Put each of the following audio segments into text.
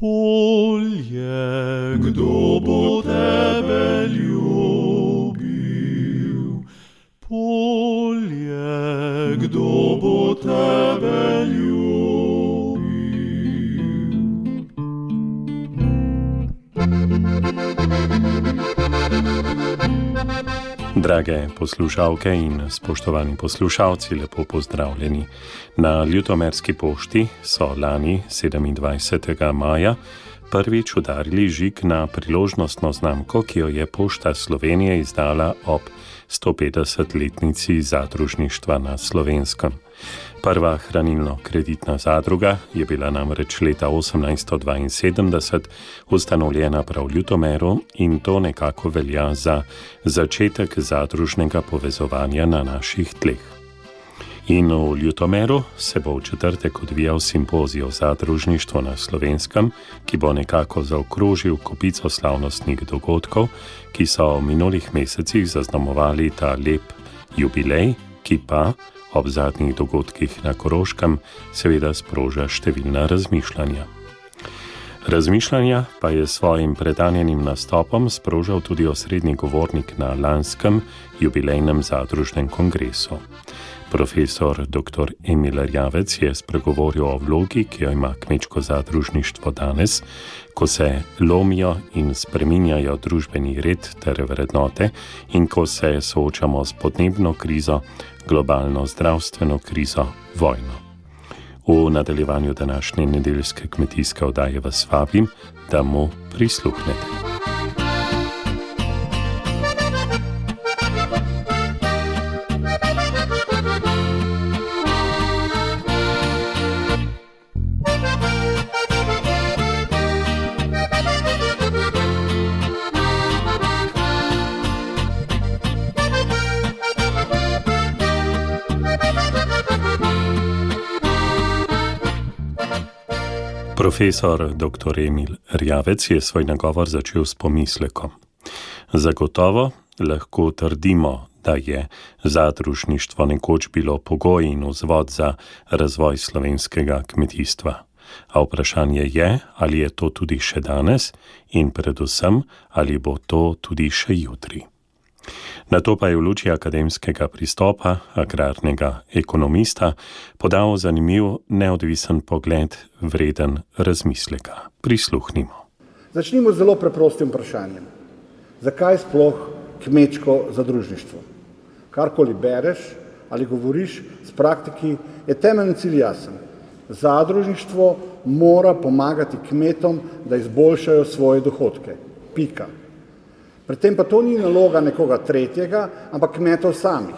Polje, kdo bo tebe ljubil? Polje, kdo bo tebe ljubil? Drage poslušalke in spoštovani poslušalci, lepo pozdravljeni. Na Ljutomerski pošti so lani 27. maja prvič udarili žig na priložnostno znamko, ki jo je Pošta Slovenije izdala ob 150-letnici zadružništva na Slovenskem. Prva hranilno-kreditna zadruga je bila namreč leta 1872 ustanovljena prav v Ljutomeru in to nekako velja za začetek zadružnega povezovanja na naših tleh. In v Ljutomeru se bo v četrtek odvijal simpozij o zadružništvu na Slovenskem, ki bo nekako zaokrožil kopico slavnostnih dogodkov, ki so v minulih mesecih zaznamovali ta lep jubilej, ki pa ob zadnjih dogodkih na Koroškem seveda sproža številna razmišljanja. Razmišljanja pa je svojim predanjenim nastopom sprožal tudi osrednji govornik na lanskem jubilejnem zadružnem kongresu. Profesor dr. Emil Erjavec je spregovoril o vlogi, ki jo ima kmečko zadružništvo danes, ko se lomijo in spreminjajo družbeni red ter vrednote in ko se soočamo s podnebno krizo, globalno zdravstveno krizo, vojno. V nadaljevanju današnje nedeljske kmetijske oddaje vas vabim, da mu prisluhnete. Profesor dr. Emil Erjavec je svoj nagovor začel s pomislekom. Zagotovo lahko trdimo, da je zadružništvo nekoč bilo pogoj in vzvod za razvoj slovenskega kmetijstva. A vprašanje je, ali je to tudi še danes in predvsem, ali bo to tudi še jutri. Na to pa je v luči akademskega pristopa, agrarnega ekonomista, podal zanimiv, neodvisen pogled, vreden razmisleka. Prisluhnimo. Začnimo z zelo preprostim vprašanjem. Zakaj sploh kmečko zadružništvo? Karkoli bereš ali govoriš s praktiki, je temeljni cilj jasen. Zadružništvo mora pomagati kmetom, da izboljšajo svoje dohodke. Pika. Pri tem pa to ni naloga nekoga tretjega, ampak kmetov samih,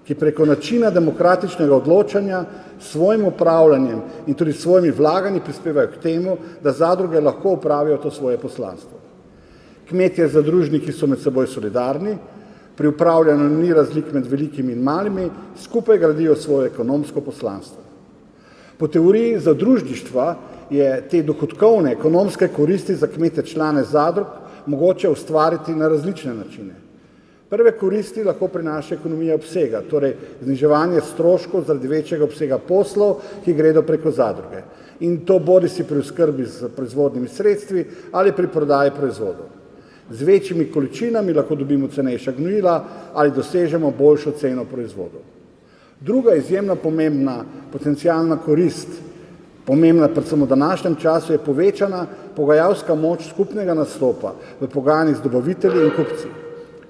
ki preko načina demokratičnega odločanja s svojim upravljanjem in tudi svojimi vlaganji prispevajo k temu, da zadruge lahko upravijo to svoje poslanstvo. Kmetje zadružniki so med seboj solidarni, pri upravljanju ni razlik med velikimi in malimi, skupaj gradijo svoje ekonomsko poslanstvo. Po teoriji zadružništva je te dohodkovne ekonomske koristi za kmete člane zadrug mogoče ustvariti na različne načine. Prve koristi lahko prinaša ekonomija obsega, torej zniževanje stroškov zaradi večjega obsega poslov, ki gredo preko zadruge. In to bodisi pri oskrbi z proizvodnimi sredstvi ali pri prodaji proizvodov. Z večjimi količinami lahko dobimo cenejša gnojila ali dosežemo boljšo ceno proizvodov. Druga izjemno pomembna potencialna korist, pomembna predvsem v današnjem času, je povečana pogajalska moč skupnega nastopa v pogajanjih z dobavitelji in kupci.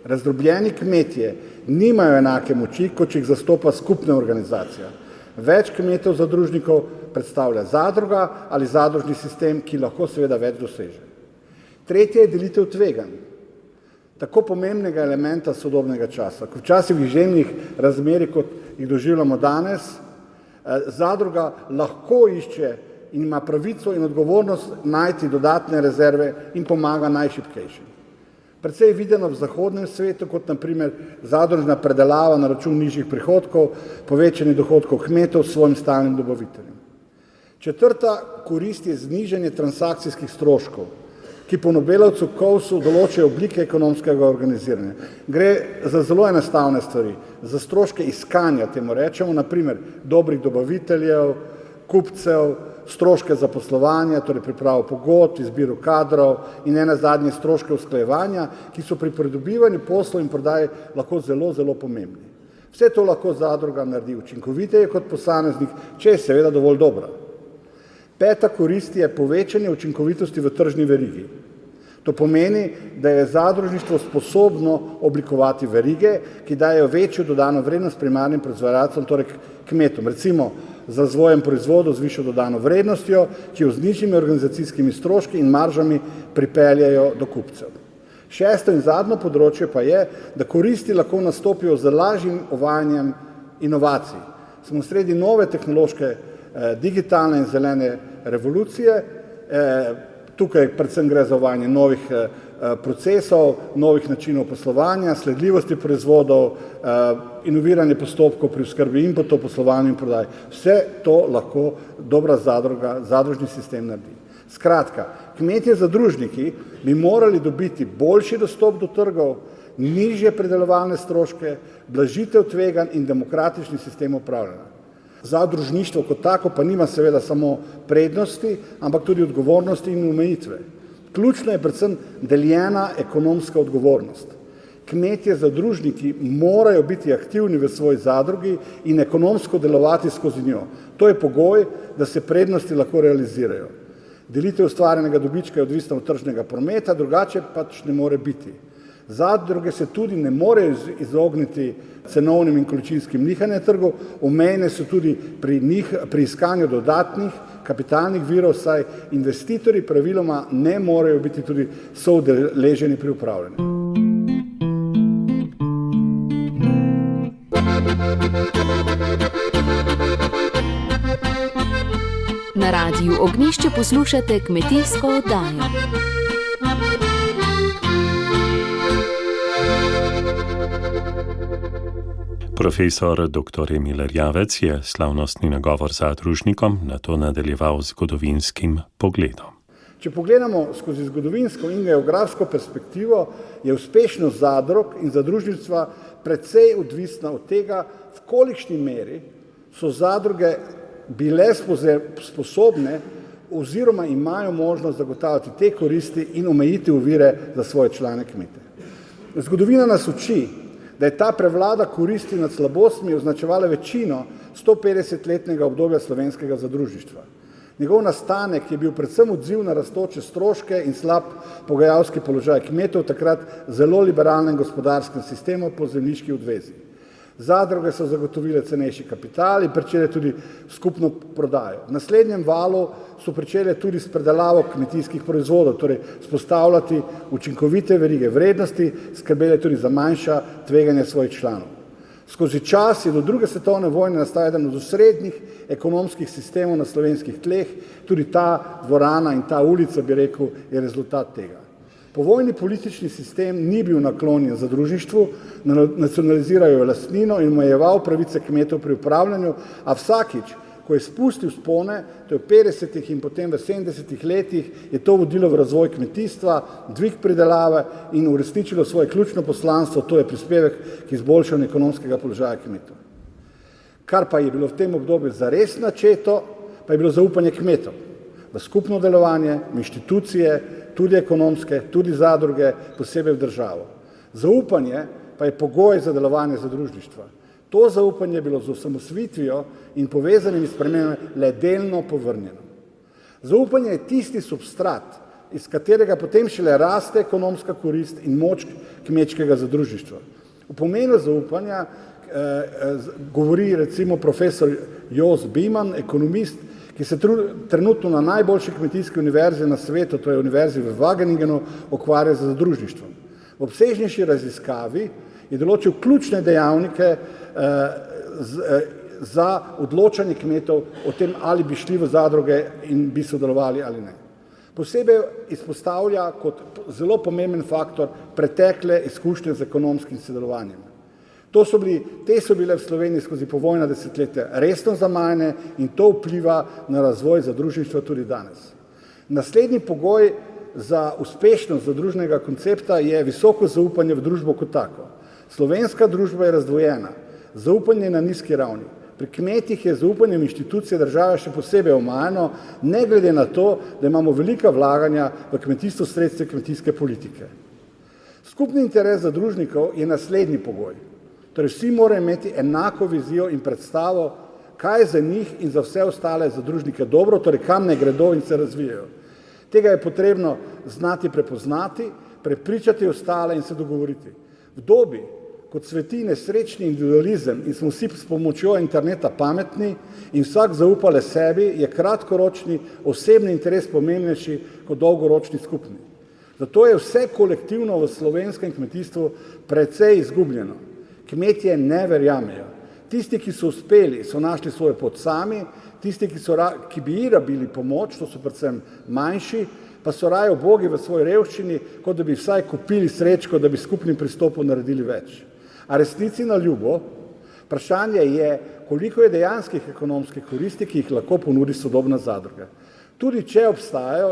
Razdrobljeni kmetje nimajo enake moči, kot če jih zastopa skupna organizacija. Več kmetov zadružnikov predstavlja zadruga ali zadružni sistem, ki lahko seveda več doseže. Tretje je delitev tveganj, tako pomembnega elementa sodobnega časa. Ko včasih v izjemnih razmerah, kot jih doživljamo danes, zadruga lahko išče in ima pravico in odgovornost najti dodatne rezerve in pomaga najšibkejšim. Predvsej videno v zahodnem svetu, kot na primer zadružna predelava na račun nižjih prihodkov, povečanje dohodkov kmetov s svojim stalnim dobaviteljem. Četrta korist je znižanje transakcijskih stroškov, ki po Nobelovcu Coasesu določajo oblike ekonomskega organiziranja. Gre za zelo enostavne stvari, za stroške iskanja, temu rečemo, na primer dobrih dobaviteljev, kupcev, stroške zaposlovanja, torej pripravo pogodb, izbiro kadrov in nenazadnje stroške usklajevanja, ki so pri pridobivanju poslov in prodaji lahko zelo, zelo pomembni. Vse to lahko zadruga naredi učinkoviteje kot posameznik, če je seveda dovolj dobra. Peta korist je povečanje učinkovitosti v tržni verigi. To pomeni, da je zadružništvo sposobno oblikovati verige, ki dajo večjo dodano vrednost primarnim proizvajalcem, torej kmetom, recimo z razvojem proizvodov z višjo dodano vrednostjo, ki jo z nižjimi organizacijskimi stroški in maržami pripeljajo do kupcev. Šesto in zadnje področje pa je, da koristi lahko nastopijo z lažjim uvajanjem inovacij. Smo sredi nove tehnološke, digitalne in zelene revolucije. Tukaj predvsem gre za uvajanje novih procesov, novih načinov poslovanja, sledljivosti proizvodov, inoviranje postopkov pri oskrbi inputov, poslovanju in prodaji. Vse to lahko dobra zadruga, zadružni sistem naredi. Skratka, kmetje zadružniki bi morali dobiti boljši dostop do trgov, nižje predelovalne stroške, blažitev tveganj in demokratični sistem upravljanja. Zadružništvo kot tako pa nima seveda samo prednosti, ampak tudi odgovornosti in omejitve. Ključna je predvsem deljena ekonomska odgovornost. Kmetje zadružniki morajo biti aktivni v svoji zadrugi in ekonomsko delovati skozi njo. To je pogoj, da se prednosti lahko realizirajo. Delitev ustvarjenega dobička je odvisna od tržnega prometa, drugače pač ne more biti. Zadruge se tudi ne morejo izogniti cenovnim in količinskim nihanjem trgov, omejene so tudi pri iskanju dodatnih kapitalnih virov, saj investitorji praviloma ne morejo biti tudi soudeleženi pri upravljanju. Na Radiu Ognjišče poslušate kmetijsko oddajo. Profesor dr. Emil Erjavec je slavnostni nagovor zadružnikom nato nadaljeval z zgodovinskim pogledom. Če pogledamo skozi zgodovinsko in geografsko perspektivo, je uspešnost zadrug in zadružništva precej odvisna od tega, v kolikšni meri so zadruge bile sposobne oziroma imajo možnost zagotavljati te koristi in omejiti ovire za svoje člane kmete. Zgodovina nas uči, da je ta prevlada koristi nad slabostmi označevala večino 150-letnega obdobja slovenskega zadružništva. Njegov nastanek je bil predvsem odziv na rastoče stroške in slab pogajalski položaj kmetov, takrat zelo liberalnem gospodarskem sistemu po zemljiški odvezi. Zadruge so zagotovile cenejši kapital in pričele tudi skupno prodajo. V naslednjem valu so pričele tudi s predelavo kmetijskih proizvodov, torej vzpostavljati učinkovite verige vrednosti, skrbele tudi za manjša tveganja svojih članov. Skozi čas je do druge svetovne vojne nastal eden od osrednjih ekonomskih sistemov na slovenskih tleh, tudi ta dvorana in ta ulica, bi rekel, je rezultat tega. Povojni politični sistem ni bil naklonjen zadružništvu, nacionalizirajo je lastnino in omejeval pravice kmetov pri upravljanju, a vsakič, ko je spustil vzpone, to je v 50. in potem v 70. letih, je to vodilo v razvoj kmetijstva, dvig pridelave in uresničilo svoje ključno poslanstvo, to je prispevek k izboljšanju ekonomskega položaja kmetov. Kar pa je bilo v tem obdobju zares načeto, pa je bilo zaupanje kmetov v skupno delovanje, v inštitucije, tudi ekonomske, tudi zadruge, posebej v državo. Zaupanje pa je pogoj za delovanje zadružništva. To zaupanje je bilo z osamosvojitvijo in povezanimi spremembami le delno povrnjeno. Zaupanje je tisti substrat, iz katerega potem šele raste ekonomska korist in moč kmečkega zadružništva. O pomenu zaupanja govori recimo profesor Jos Biman, ekonomist, ki se trenutno na najboljši kmetijski univerzi na svetu, to je univerzi v Wageningenu, ukvarja z zadružništvom. V obsežnejši raziskavi je določil ključne dejavnike za odločanje kmetov o tem, ali bi šli v zadruge in bi sodelovali ali ne. Posebej izpostavlja kot zelo pomemben faktor pretekle izkušnje z ekonomskim sodelovanjem. Te so bile v Sloveniji skozi povojna desetletja resno zamajene in to vpliva na razvoj zadružništva tudi danes. Naslednji pogoj za uspešnost zadružnega koncepta je visoko zaupanje v družbo kot tako. Slovenska družba je razdvojena, zaupanje je na nizki ravni. Pri kmetih je zaupanje v inštitucije države še posebej omajano, ne glede na to, da imamo velika vlaganja v kmetijstvo sredstve kmetijske politike. Skupni interes zadružnikov je naslednji pogoj. Torej vsi morajo imeti enako vizijo in predstavo, kaj je za njih in za vse ostale zadružnike dobro, torej kam ne gredo in se razvijajo. Tega je potrebno znati prepoznati, prepričati ostale in se dogovoriti. V dobi, ko cveti nesrečni individualizem in smo vsi s pomočjo interneta pametni in vsak zaupa le sebi, je kratkoročni osebni interes pomembnejši kot dolgoročni skupni. Zato je vse kolektivno v slovenskem kmetijstvu precej izgubljeno. Kmetje ne verjamejo. Tisti, ki so uspeli, so našli svojo pot sami, tisti, ki bi ji rabili pomoč, to so predvsem manjši, pa so raje ubogi v svoji revščini, kot da bi vsaj kupili srečko, da bi skupnim pristopom naredili več. A resnici na ljubo, vprašanje je, koliko je dejanskih ekonomskih koristi, ki jih lahko ponudi sodobna zadruga. Tudi če obstajajo,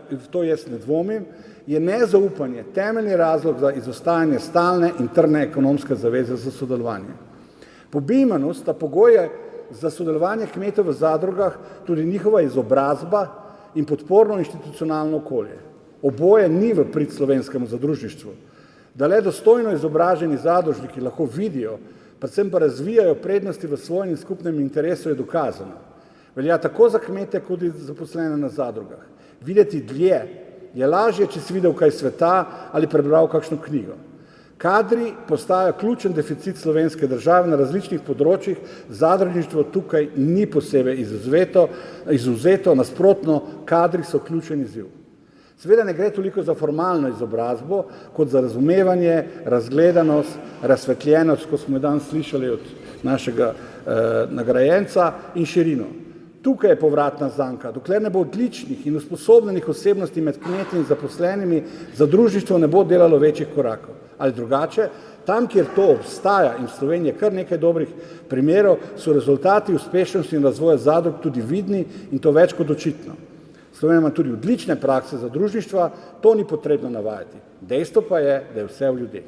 v to jaz ne dvomim, je nezaupanje temeljni razlog za izostajanje stalne in trdne ekonomske zaveze za sodelovanje. Po Bimanu sta pogoje za sodelovanje kmetov v zadrugah tudi njihova izobrazba in podporno institucionalno okolje. Oboje ni v prid slovenskemu zadružništvu. Da le dostojno izobraženi zadružniki lahko vidijo, predvsem pa razvijajo prednosti v svojem in skupnem interesu, je dokazano. Velja tako za kmete, kot tudi zaposlene na zadrugah. Videti dlje je lažje, če si videl kaj sveta ali prebral kakšno knjigo. Kadri postajajo ključen deficit slovenske države na različnih področjih, zadružništvo tukaj ni posebej izvzeto, nasprotno, kadri so ključen izziv. Seveda ne gre toliko za formalno izobrazbo, kot za razumevanje, razgledanost, razsvetljenost, kot smo danes slišali od našega nagrajenca, in širino. Tukaj je povratna zanka. Dokler ne bo odličnih in usposobljenih osebnosti med kmeti in zaposlenimi, zadružništvo ne bo delalo večjih korakov. Ali drugače, tam, kjer to obstaja, in v Sloveniji je kar nekaj dobrih primerov, so rezultati uspešnosti in razvoja zadrug tudi vidni in to več kot očitno. Slovenija ima tudi odlične prakse zadružništva, to ni potrebno navajati. Dejstvo pa je, da je vse v ljudeh.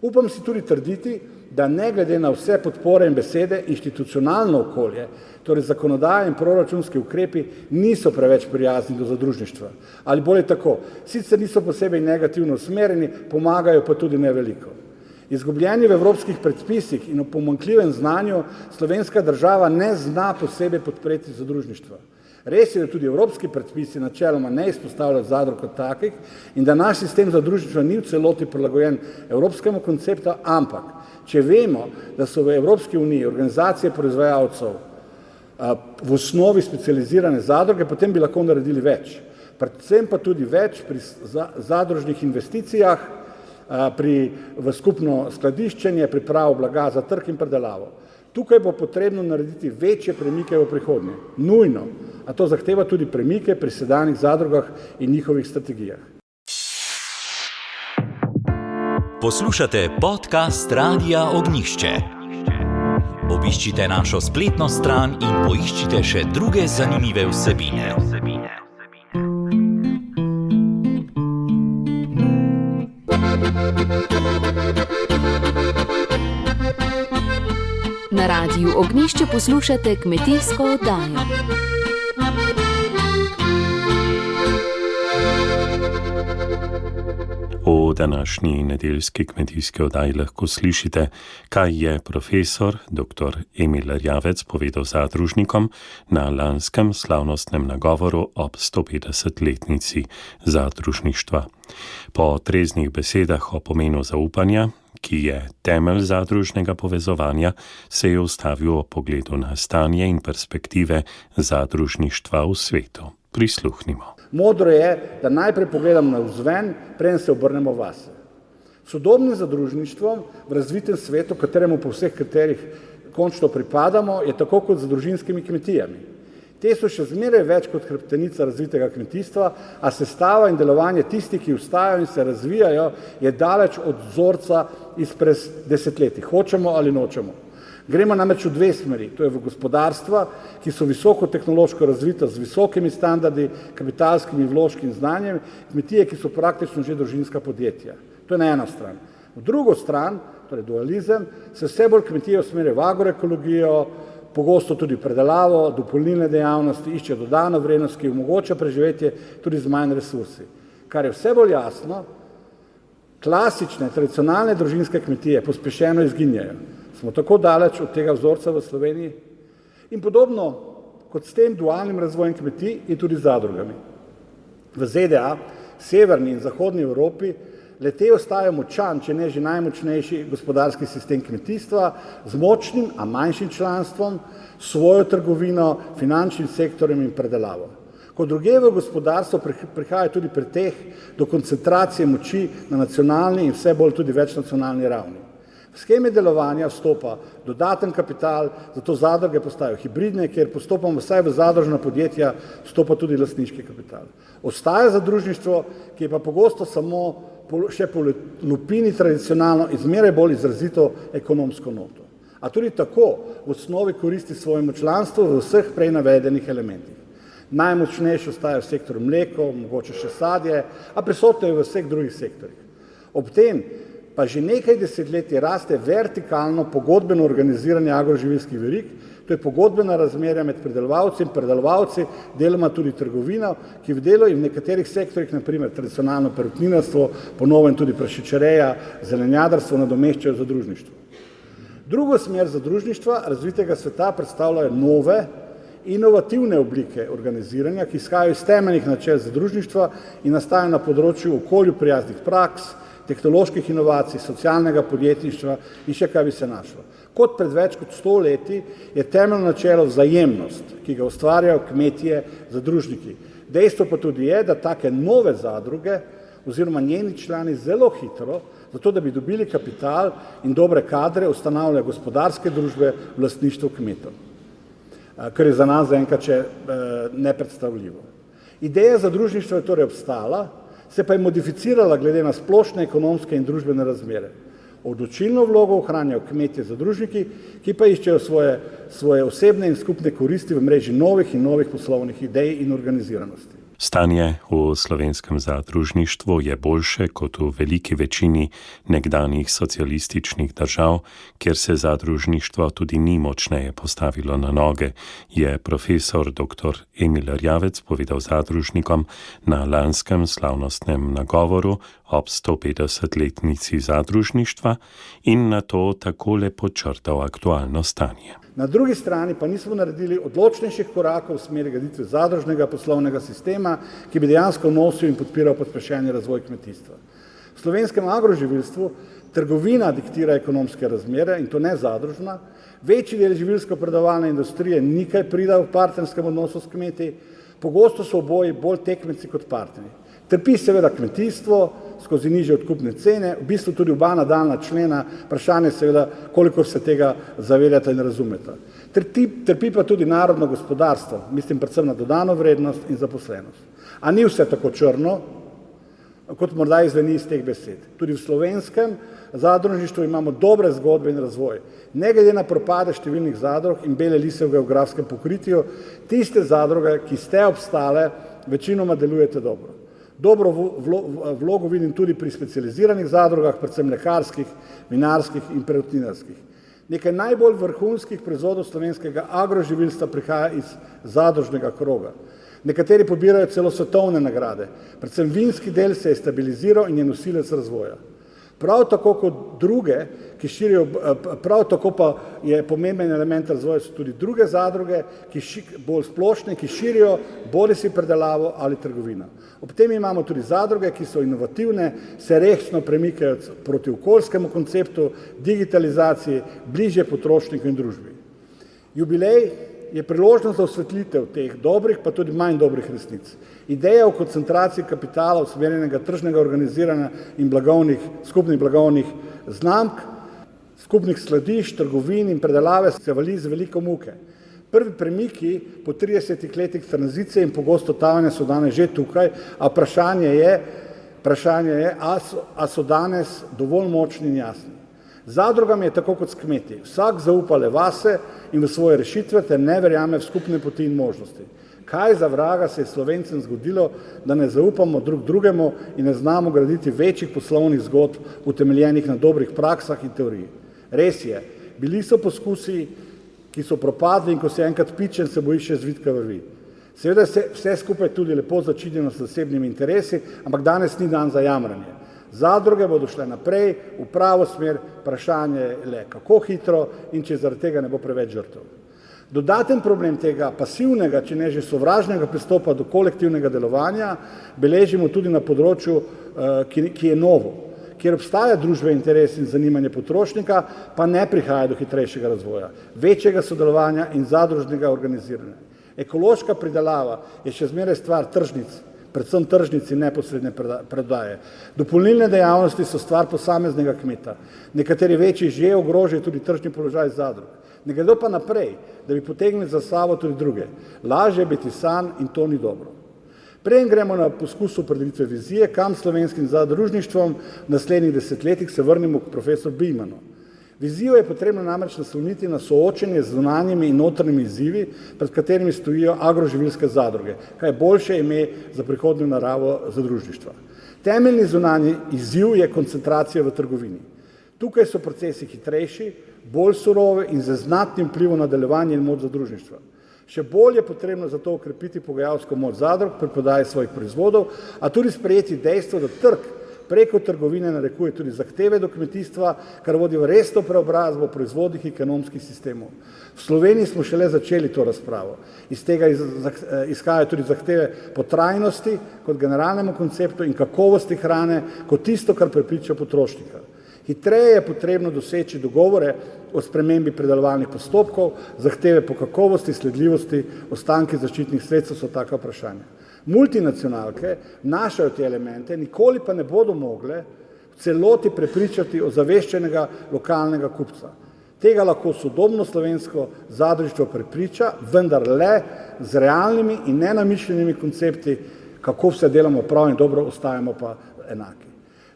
Upam si tudi trditi, da ne glede na vse podpore in besede, institucionalno okolje, torej zakonodaja in proračunski ukrepi, niso preveč prijazni do zadružništva. Ali bolje tako, sicer niso posebej negativno usmerjeni, pomagajo pa tudi ne veliko. Izgubljeni v evropskih predpisih in o pomanjkljivem znanju, slovenska država ne zna posebej podpreti zadružništva. Res je, da tudi evropski predpisi načeloma ne izpostavljajo zadrug kot takih in da naš sistem zadružništva ni v celoti prilagojen evropskemu konceptu, ampak če vemo, da so v Evropski uniji organizacije proizvajalcev v osnovi specializirane zadruge, potem bi lahko naredili več. Predvsem pa tudi več pri zadružnih investicijah, v skupno skladiščenje, pripravo blaga za trg in predelavo. Tukaj bo potrebno narediti večje premike v prihodnje. Nujno. A to zahteva tudi premike pri sedanjih zadrugah in njihovih strategijah. Poslušate podcast Radia Ognjišče. Obiščite našo spletno stran in poiščite še druge zanimive vsebine. Na Radiu Ognjišče poslušate kmetijsko oddajo. V današnji nedeljski kmetijski oddaji lahko slišite, kaj je profesor dr. Emil Erjavec povedal zadružnikom na lanskem slavnostnem nagovoru ob 150-letnici zadružništva. Po treznih besedah o pomenu zaupanja, ki je temelj zadružnega povezovanja, se je ustavil o pogledu na stanje in perspektive zadružništva v svetu. Prisluhnimo. Modro je, da najprej pogledamo navzven, preden se obrnemo vase. Sodobnim zadružništvom v razvitem svetu, kateremu po vseh kriterijih končno pripadamo, je tako kot z družinskimi kmetijami. Te so še zmeraj več kot hrbtenica razvitega kmetijstva, a sestava in delovanje tistih, ki vstajajo in se razvijajo, je daleč od vzorca izpred desetletij. Hočemo ali nočemo. Gremo namreč v dve smeri, to je v gospodarstva, ki so visoko tehnološko razvita z visokimi standardi, kapitalskimi vložki in znanjem, kmetije, ki so praktično že družinska podjetja. To je na eno stran. V drugo stran, torej dualizem, se vse bolj kmetije usmerjajo v agroekologijo, pogosto tudi predelavo, dopolnilne dejavnosti, iščejo dodano vrednost, ki omogoča preživetje tudi z manj resursi. Kar je vse bolj jasno, klasične, tradicionalne družinske kmetije pospešeno izginjajo. Smo tako daleč od tega vzorca v Sloveniji in podobno kot s tem dualnim razvojem kmetij in tudi zadrugami. V ZDA, severni in zahodni Evropi le-te ostajajo močan, če ne že najmočnejši gospodarski sistem kmetijstva z močnim, a manjšim članstvom, svojo trgovino, finančnim sektorjem in predelavo. Kot druge v gospodarstvo prihaja tudi pri teh do koncentracije moči na nacionalni in vse bolj tudi večnacionalni ravni. V sheme delovanja vstopa dodaten kapital, zato zadruge postajajo hibridne, kjer postopoma vsaj v zadružna podjetja vstopa tudi lastniški kapital. Ostaja zadružništvo, ki je pa pogosto samo še po lupini tradicionalno in zmeraj bolj izrazito ekonomsko noto. A tudi tako v osnovi koristi svojemu članstvu v vseh prej navedenih elementih. Najmočnejše ostaja v sektorju mleko, mogoče še sadje, a prisotno je v vseh drugih sektorjih. Ob tem pa že nekaj desetletij raste vertikalno pogodbeno organiziranje agroživilskih verig, to je pogodbena razmerja med pridelovalci in predelovalci, deloma tudi trgovino, ki v delu in v nekaterih sektorjih, naprimer tradicionalno perutninarstvo, po novem tudi prašičereja, zelenjadarstvo nadomeščajo zadružništvo. Drugo smer zadružništva razvitega sveta predstavljajo nove, inovativne oblike organiziranja, ki izhajajo iz temeljnih načel zadružništva in nastajajo na področju okolju prijaznih praks, tehnoloških inovacij, socialnega podjetništva in še kaj bi se našlo. Kot pred več kot 100 leti je temeljno načelo vzajemnost, ki ga ustvarjajo kmetije, zadružniki. Dejstvo pa tudi je, da take nove zadruge oziroma njeni člani zelo hitro, zato da bi dobili kapital in dobre kadre, ustanavljajo gospodarske družbe v lastništvu kmetov, kar je za nas zaenkrat še nepredstavljivo. Ideja zadružništva je torej obstala, se pa je modificirala glede na splošne ekonomske in družbene razmere. Odločilno vlogo ohranjajo kmetje zadružniki, ki pa iščejo svoje osebne in skupne koristi v mreži novih in novih poslovnih idej in organiziranosti. Stanje v slovenskem zadružništvu je boljše kot v veliki večini nekdanjih socialističnih držav, kjer se zadružništvo tudi ni močneje postavilo na noge, je profesor dr. Emil Erjavec povedal zadružnikom na lanskem slavnostnem nagovoru ob 150-letnici zadružništva in na to takole podčrtal aktualno stanje. Na drugi strani pa nismo naredili odločnejših korakov v smeri graditve zadružnega poslovnega sistema, ki bi dejansko nosil in podpiral pospešeni razvoj kmetijstva. V slovenskem agroživilstvu trgovina diktira ekonomske razmere in to ne zadružna, večji del živilsko-predelovalne industrije ni kaj prida v partnerskem odnosu s kmeti, pogosto so oboji bolj tekmeci kot partnerji. Trpi seveda kmetijstvo skozi nižje odkupne cene, v bistvu tudi oba nadaljnja člena, vprašanje seveda, koliko se tega zavedata in razumeta. Trpi pa tudi narodno gospodarstvo, mislim predvsem na dodano vrednost in zaposlenost. A ni vse tako črno, kot morda izveni iz teh besed. Tudi v slovenskem zadružništvu imamo dobre zgodbe in razvoj. Ne glede na propade številnih zadrug in bele lise v geografskem pokritju, tiste zadruge, ki ste obstale, večinoma delujete dobro. Dobro vlogo vidim tudi pri specializiranih zadrugah, predvsem mlekarskih, vinarskih in perutninarskih. Nekaj najbolj vrhunskih proizvodov slovenskega agroživilstva prihaja iz zadružnega kroga. Nekateri pobirajo celo svetovne nagrade, predvsem vinski del se je stabiliziral in je nosilec razvoja. Prav tako kot druge, prav tako pa je pomemben element razvoja so tudi druge zadruge, bolj splošne, ki širijo bodisi predelavo ali trgovino. Ob tem imamo tudi zadruge, ki so inovativne, se resno premikajo proti okoljskemu konceptu, digitalizaciji, bližje potrošniku in družbi. Jubilej je priložnost za osvetlitev teh dobrih, pa tudi manj dobrih resnic. Ideja o koncentraciji kapitala, usmerjenega tržnega organiziranja in skupnih blagovnih znamk, skupnih skladišč, trgovin in predelave se vali z veliko muke. Prvi premiki po 30 letih tranzicije in pogosto tavanja so danes že tukaj, a vprašanje je, a so danes dovolj močni in jasni. Zadrugam je tako kot s kmeti. Vsak zaupa le vase in v svoje rešitve ter ne verjame v skupne poti in možnosti. Kaj za vraga se je Slovencem zgodilo, da ne zaupamo drug drugemu in ne znamo graditi večjih poslovnih zgodb utemeljenih na dobrih praksah in teoriji? Res je, bili so poskusi ki so propadli in ko si enkrat pičen, se bojiš še zvitka vrvi. Seveda se vse skupaj tudi lepo začinjeno s zasebnimi interesi, ampak danes ni dan za jamranje. Zadruge bodo šle naprej v pravo smer, vprašanje le kako hitro in če zaradi tega ne bo preveč žrtev. Dodaten problem tega pasivnega, če ne že sovražnega pristopa do kolektivnega delovanja beležimo tudi na področju, ki je novo, kjer obstaja družbeni interes in zanimanje potrošnika, pa ne prihaja do hitrejšega razvoja, večjega sodelovanja in zadružnega organiziranja. Ekološka pridelava je še zmeraj stvar tržnic, predvsem tržnic in neposredne prodaje. Dopolnilne dejavnosti so stvar posameznega kmeta. Nekateri večji že ogrožajo tudi tržni položaj zadrug. Ne gredo pa naprej, da bi potegnili za sabo tudi druge. Lažje biti sam in to ni dobro. Preden gremo na poskus opredelitve vizije, kam slovenskim zadružništvom v naslednjih desetletjih, se vrnemo k profesor Bimanu. Vizijo je potrebno namreč nasloniti na soočenje z zunanjimi in notranjimi izzivi, pred katerimi stojijo agroživilske zadruge, kaj je boljše ime za prihodnjo naravo zadružništva. Temeljni zunanji izziv je koncentracija v trgovini. Tukaj so procesi hitrejši, bolj surove in z znatnim vplivom na delovanje in moč zadružništva. Še bolj je potrebno zato okrepiti pogajalsko moč zadrug pri prodaji svojih proizvodov, a tudi sprejeti dejstvo, da trg preko trgovine narekuje tudi zahteve do kmetijstva, kar vodi v resno preobrazbo proizvodnih in ekonomskih sistemov. V Sloveniji smo šele začeli to razpravo. Iz tega izhajajo tudi zahteve po trajnosti kot generalnemu konceptu in kakovosti hrane kot tisto, kar prepriča potrošnika. Hitreje je potrebno doseči dogovore o spremembi predelovalnih postopkov, zahteve po kakovosti, sledljivosti, ostanki zaščitnih sredstev so taka vprašanja. Multinacionalke vnašajo te elemente, nikoli pa ne bodo mogle v celoti prepričati ozaveščenega lokalnega kupca. Tega lahko sodobno slovensko zadružništvo prepriča, vendar le z realnimi in nenamišljenimi koncepti, kako vse delamo prav in dobro, ostajamo pa enaki.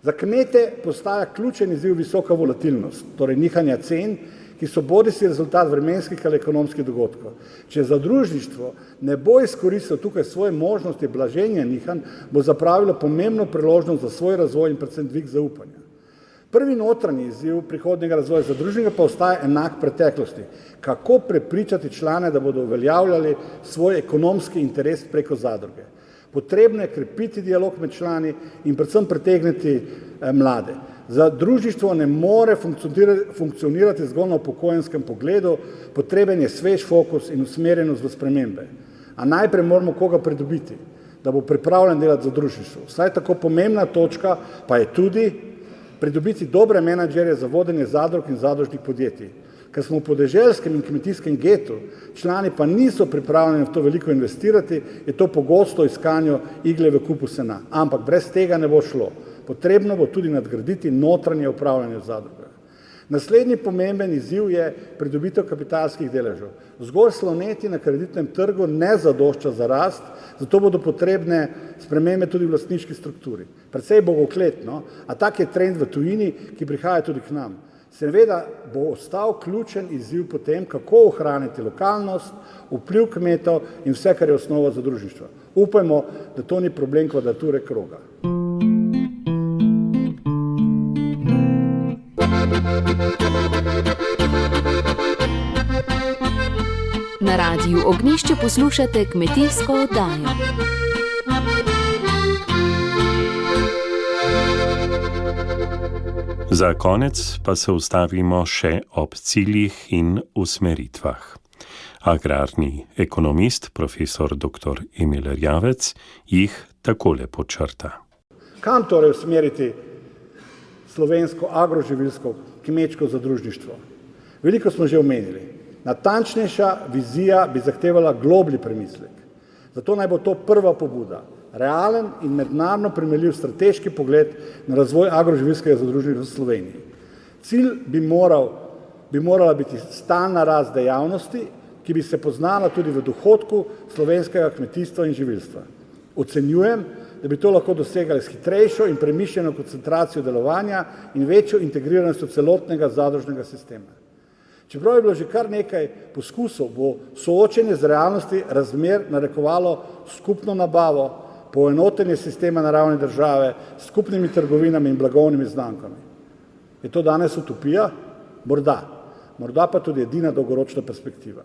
Za kmete postaja ključen izziv visoka volatilnost, torej nihanja cen, ki so bodisi rezultat vremenskih ali ekonomskih dogodkov. Če zadružništvo ne bo izkoristilo tukaj svoje možnosti blaženja nihanj, bo zapravilo pomembno priložnost za svoj razvoj in predvsem dvig zaupanja. Prvi notranji izziv prihodnjega razvoja zadružnega pa ostaja enak preteklosti. Kako prepričati člane, da bodo uveljavljali svoj ekonomski interes preko zadruge? Potrebno je krepiti dialog med člani in predvsem pritegniti mlade. Zadružništvo ne more funkcionirati zgolj na upokojenskem pogledu, potreben je svež fokus in usmerjenost v spremembe. A najprej moramo koga pridobiti, da bo pripravljen delati zadružništvo. Vsaj tako pomembna točka pa je tudi pridobiti dobre menadžerje za vodenje zadrug in zadružnih podjetij. Ker smo v podeželskem in kmetijskem getu, člani pa niso pripravljeni v to veliko investirati, je to pogosto iskanje igle v kupu sena. Ampak brez tega ne bo šlo. Potrebno bo tudi nadgraditi notranje upravljanje v zadrugah. Naslednji pomemben izziv je pridobitev kapitalskih deležev. Zgolj sloneti na kreditnem trgu ne zadošča za rast, zato bodo potrebne spremembe tudi v lastniški strukturi. Precej bogokletno, a tak je trend v tujini, ki prihaja tudi k nam. Seveda bo ostal ključen izziv potem, kako ohraniti lokalnost, vpliv kmetov in vse, kar je osnova zadružništva. Upajmo, da to ni problem kvadrature kroga. Na Radiu Ognjišče poslušate kmetijsko oddajo. Za konec pa se ustavimo še ob ciljih in usmeritvah. Agrarni ekonomist, profesor dr. Emil Erjavec, jih takole podčrta. Kam torej usmeriti slovensko agroživilsko kmečko zadružništvo? Veliko smo že omenili. Natančnejša vizija bi zahtevala globlji premislek. Zato naj bo to prva pobuda. Realen in mednarodno primerljiv strateški pogled na razvoj agroživilskega zadružništva v Sloveniji. Cilj bi morala biti stalna rast dejavnosti, ki bi se poznala tudi v dohodku slovenskega kmetijstva in živilstva. Ocenjujem, da bi to lahko dosegali s hitrejšo in premišljeno koncentracijo delovanja in večjo integriranostjo celotnega zadružnega sistema. Čeprav je bilo že kar nekaj poskusov, bo soočenje z realnosti razmer narekovalo skupno nabavo, poenotenje sistema naravne države s skupnimi trgovinami in blagovnimi znamkami. Je to danes utopija? Morda. morda pa tudi edina dolgoročna perspektiva.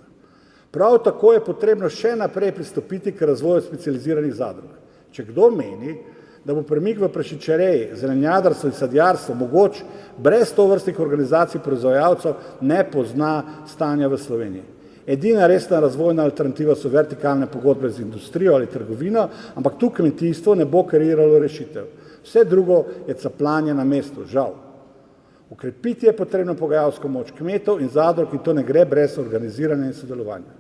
Prav tako je potrebno še naprej pristopiti k razvoju specializiranih zadrug. Če kdo meni, da bo premik v prašičereji, zelenjadarstvu in sadjarstvu mogoč brez tovrstnih organizacij proizvajalcev, ne pozna stanja v Sloveniji. Edina resna razvojna alternativa so vertikalne pogodbe z industrijo ali trgovino, ampak tu kmetijstvo ne bo kreiralo rešitev. Vse drugo je capljanje na mestu, žal. Ukrepiti je potrebno pogajalsko moč kmetov in zadrug in to ne gre brez organiziranja in sodelovanja.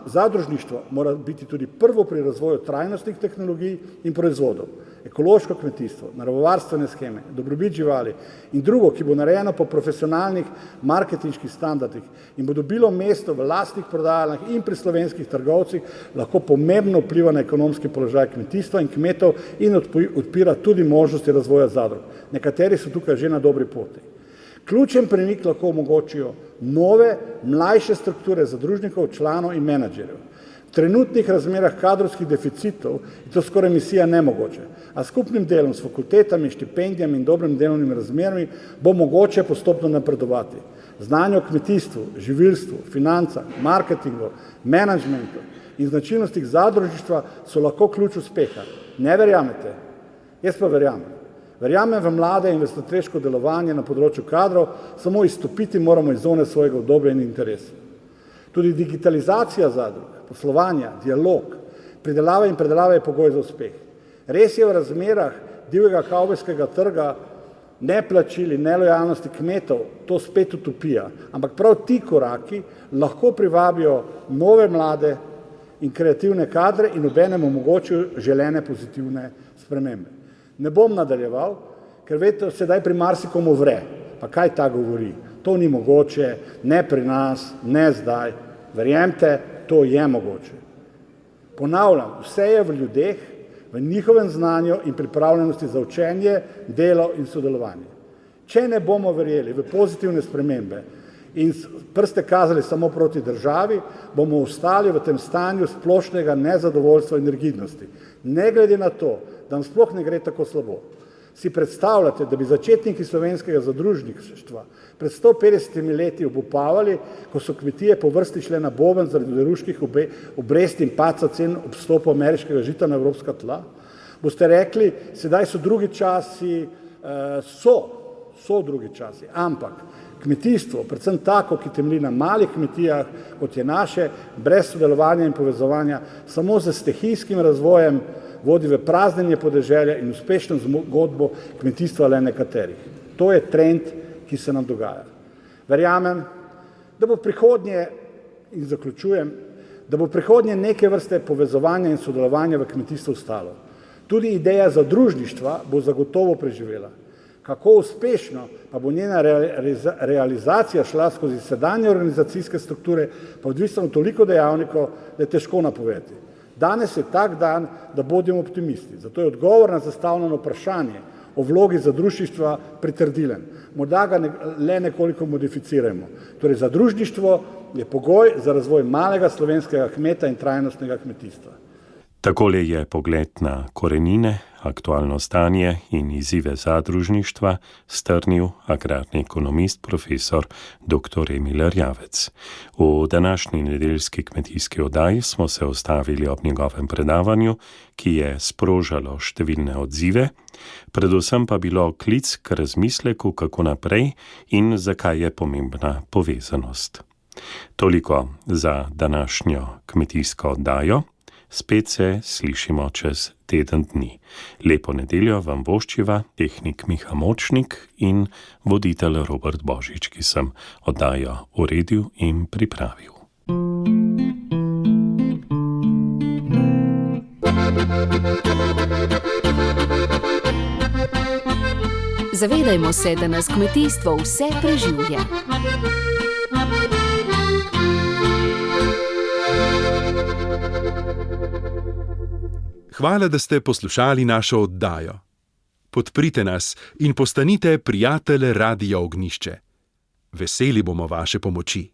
Zadružništvo mora biti tudi prvo pri razvoju trajnostnih tehnologij in proizvodov, ekološko kmetijstvo, naravovarstvene sheme, dobrobit živali in drugo, ki bo narejeno po profesionalnih marketinških standardih in bo dobilo mesto v lastnih prodajalnah in pri slovenskih trgovcih, lahko pomembno vpliva na ekonomski položaj kmetijstva in kmetov in odpira tudi možnosti razvoja zadrug. Nekateri so tukaj že na dobri poti. Ključen premik lahko omogočijo nove, mlajše strukture zadružnikov, članov in menedžerjev. V trenutnih razmerah kadrovskih deficitov je to skoraj misija nemogoče, a skupnim delom s fakultetami, štipendijami in dobrim delovnimi razmerami bo mogoče postopno napredovati. Znanje o kmetijstvu, živilstvu, financah, marketingu, menedžmentu in značilnostih zadružništva so lahko ključ uspeha. Ne verjamete? Jaz pa verjamem. Verjamem v mlade in v strateško delovanje na področju kadrov, samo izstopiti moramo iz zone svojega udobja in interesa. Tudi digitalizacija zadrug, poslovanja, dialog, pridelava in predelava je pogoj za uspeh. Res je v razmerah divjega kavbojskega trga, neplačili, nelojalnosti kmetov, to spet utopija, ampak prav ti koraki lahko privabijo nove mlade in kreativne kadre in obenem omogočijo želene pozitivne spremembe. Ne bom nadaljeval, ker vedete, sedaj pri marsikomu vre. Pa kaj ta govori? To ni mogoče, ne pri nas, ne zdaj. Verjemite, to je mogoče. Ponavljam, vse je v ljudeh, v njihovem znanju in pripravljenosti za učenje, delo in sodelovanje. Če ne bomo verjeli v pozitivne spremembe in prste kazali samo proti državi, bomo ostali v tem stanju splošnega nezadovoljstva in rigidnosti. Ne glede na to, da nam sploh ne gre tako slabo. Si predstavljate, da bi začetniki slovenskega zadružništva pred 150 leti obupavali, ko so kmetije po vrsti šle na boben zaradi ruskih obresti in padca cen ob vstopu ameriškega žita na evropska tla? Boste rekli, sedaj so drugi časi, so drugi časi, ampak kmetijstvo, predvsem tako, ki temelji na malih kmetijah, kot je naše, brez sodelovanja in povezovanja, samo z stihijskim razvojem vodi v praznjenje podeželja in uspešno zgodbo kmetijstva le nekaterih. To je trend, ki se nam dogaja. Verjamem, da bo prihodnje, in zaključujem, da bo prihodnje neke vrste povezovanja in sodelovanja v kmetijstvu ostalo. Tudi ideja zadružništva bo zagotovo preživela. Kako uspešno pa bo njena realizacija šla skozi sedanje organizacijske strukture, pa odvisno od toliko dejavnikov, da je težko napovedati. Danes je tak dan, da bodimo optimisti. Zato je odgovor na zastavljeno vprašanje o vlogi zadružništva pritrdilen. Morda ga le nekoliko modificiramo. Torej, zadružništvo je pogoj za razvoj malega slovenskega kmeta in trajnostnega kmetijstva. Takole je pogled na korenine, aktualno stanje in izzive zadružništva strnil agrarni ekonomist profesor dr. Emil Erjavec. V današnji nedeljski kmetijski oddaji smo se ustavili ob njegovem predavanju, ki je sprožalo številne odzive, predvsem pa bilo klic k razmisleku, kako naprej in zakaj je pomembna povezanost. Toliko za današnjo kmetijsko oddajo. Spet se slišimo čez teden dni. Lepo nedeljo vam voščiva tehnik Miha Močnik in voditelj Robert Božič, ki sem oddajo uredil in pripravil. Zavedajmo se, da nas kmetijstvo vse preživlja. Hvala, da ste poslušali našo oddajo. Podprite nas in postanite prijatelj Radia Ognjišče. Veseli bomo vaše pomoči.